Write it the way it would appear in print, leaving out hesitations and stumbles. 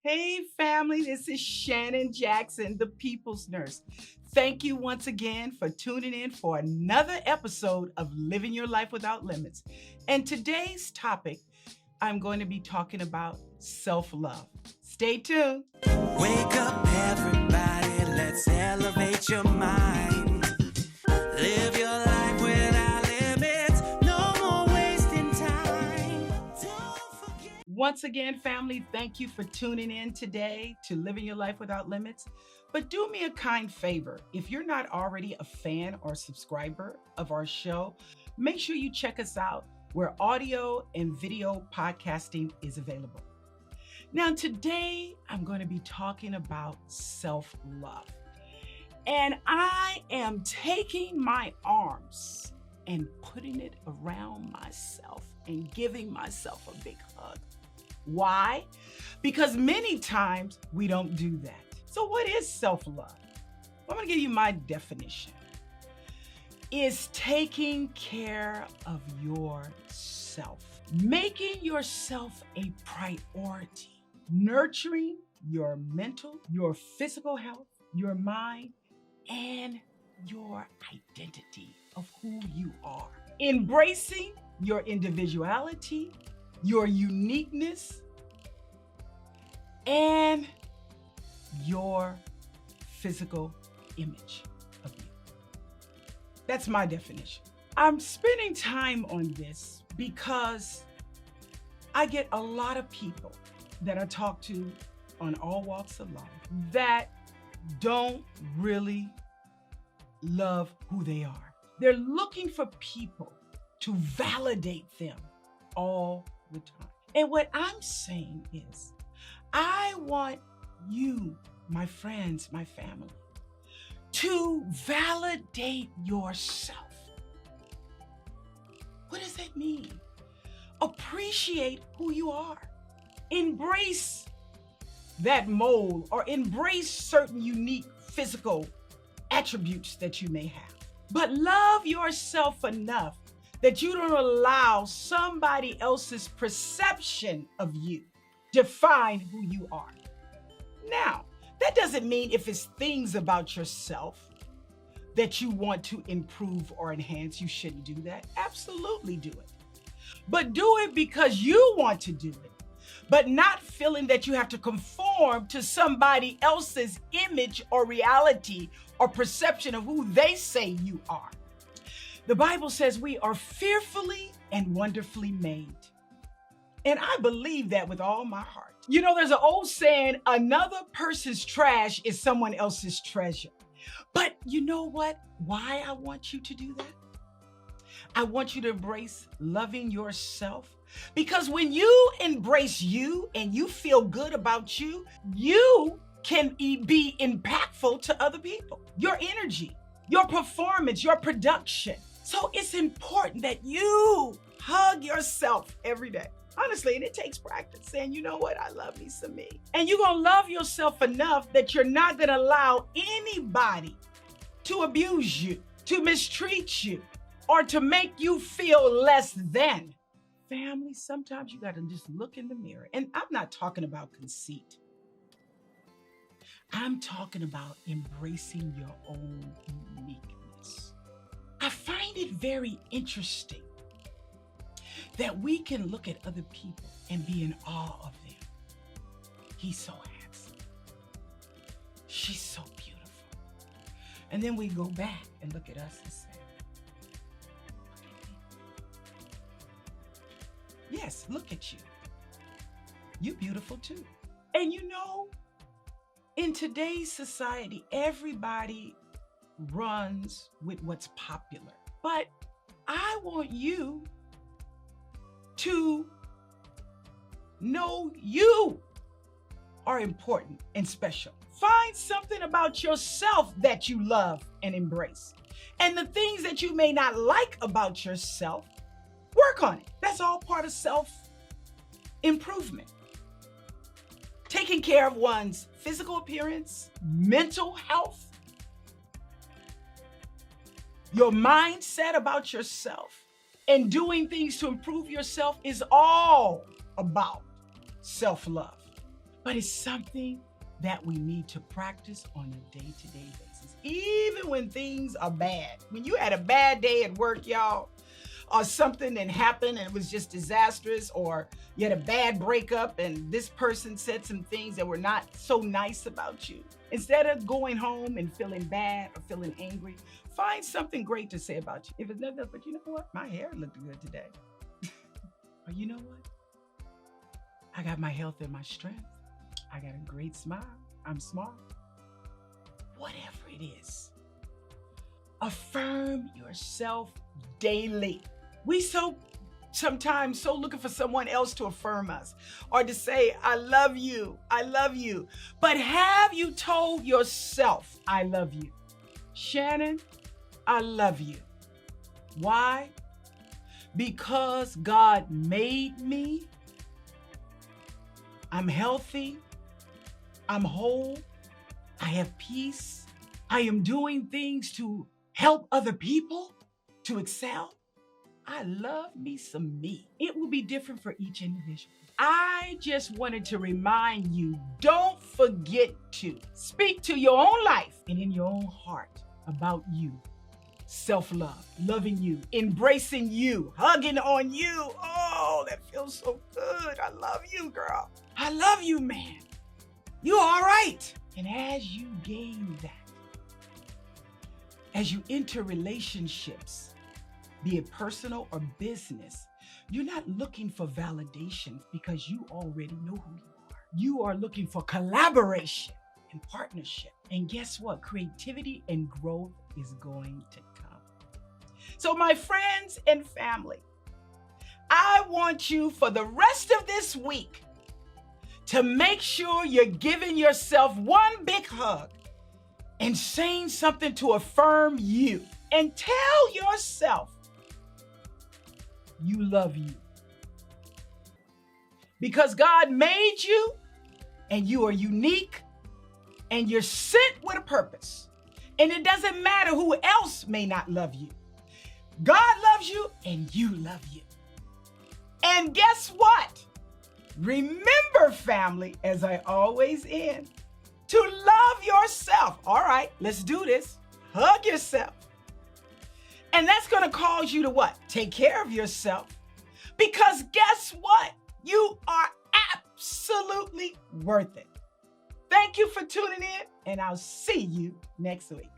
Hey, family, this is Shannon Jackson, the People's Nurse. Thank you once again for tuning in for another episode of Living Your Life Without Limits. And today's topic, I'm going to be talking about self-love. Stay tuned. Wake up, everybody, let's elevate your mind. Live your life without limits, no more wasting time. Don't forget. Once again, family, thank you for tuning in today to Living Your Life Without Limits. But do me a kind favor. If you're not already a fan or subscriber of our show, make sure you check us out where audio and video podcasting is available. Now, today I'm going to be talking about self-love. And I am taking my arms and putting it around myself and giving myself a big hug. Why? Because many times we don't do that. So what is self-love? I'm going to give you my definition. It's taking care of yourself, making yourself a priority, nurturing your mental, your physical health, your mind, and your identity of who you are. Embracing your individuality, your uniqueness, and your physical image of you. That's my definition. I'm spending time on this because I get a lot of people that I talk to on all walks of life that don't really love who they are. They're looking for people to validate them all the time. And what I'm saying is, I want you, my friends, my family, to validate yourself. What does that mean? Appreciate who you are. Embrace that mold or embrace certain unique physical attributes that you may have. But love yourself enough that you don't allow somebody else's perception of you define who you are. Now, that doesn't mean if it's things about yourself that you want to improve or enhance, you shouldn't do that. Absolutely do it. But do it because you want to do it, but not feeling that you have to conform to somebody else's image or reality or perception of who they say you are. The Bible says we are fearfully and wonderfully made. And I believe that with all my heart. You know, there's an old saying, another person's trash is someone else's treasure. But you know what? Why I want you to do that? I want you to embrace loving yourself. Because when you embrace you and you feel good about you, you can be impactful to other people. Your energy, your performance, your production. So it's important that you hug yourself every day. Honestly, and it takes practice saying, you know what, I love me some me. And you're going to love yourself enough that you're not going to allow anybody to abuse you, to mistreat you, or to make you feel less than. Family, sometimes you got to just look in the mirror. And I'm not talking about conceit. I'm talking about embracing your own uniqueness. I find it very interesting that we can look at other people and be in awe of them. He's so handsome. She's so beautiful. And then we go back and look at us and say, look at me. Yes, look at you. You're beautiful too. And you know, in today's society, everybody runs with what's popular. But I want you to know you are important and special. Find something about yourself that you love and embrace. And the things that you may not like about yourself, work on it. That's all part of self-improvement. Taking care of one's physical appearance, mental health, your mindset about yourself, and doing things to improve yourself is all about self-love. but it's something that we need to practice on a day-to-day basis, even when things are bad. When you had a bad day at work, y'all, or something that happened and it was just disastrous, or you had a bad breakup and this person said some things that were not so nice about you. Instead of going home and feeling bad or feeling angry, find something great to say about you. If it's nothing else, but you know what? My hair looked good today. Or you know what? I got my health and my strength. I got a great smile. I'm smart. Whatever it is, affirm yourself daily. We sometimes so looking for someone else to affirm us or to say, I love you, I love you. But have you told yourself, I love you? Shannon, I love you. Why? Because God made me. I'm healthy. I'm whole. I have peace. I am doing things to help other people to excel. I love me some me. It will be different for each individual. I just wanted to remind you, don't forget to speak to your own life and in your own heart about you. Self-love, loving you, embracing you, hugging on you. Oh, that feels so good. I love you, girl. I love you, man. You're all right. And as you gain that, as you enter relationships, be it personal or business, you're not looking for validation because you already know who you are. You are looking for collaboration and partnership. And guess what? Creativity and growth is going to come. So my friends and family, I want you for the rest of this week to make sure you're giving yourself one big hug and saying something to affirm you. And tell yourself you love you. Because God made you and you are unique and you're sent with a purpose. And it doesn't matter who else may not love you. God loves you and you love you. And guess what? Remember, family, as I always end, to love yourself. All right, let's do this. Hug yourself. And that's going to cause you to what? Take care of yourself. Because guess what? You are absolutely worth it. Thank you for tuning in, and I'll see you next week.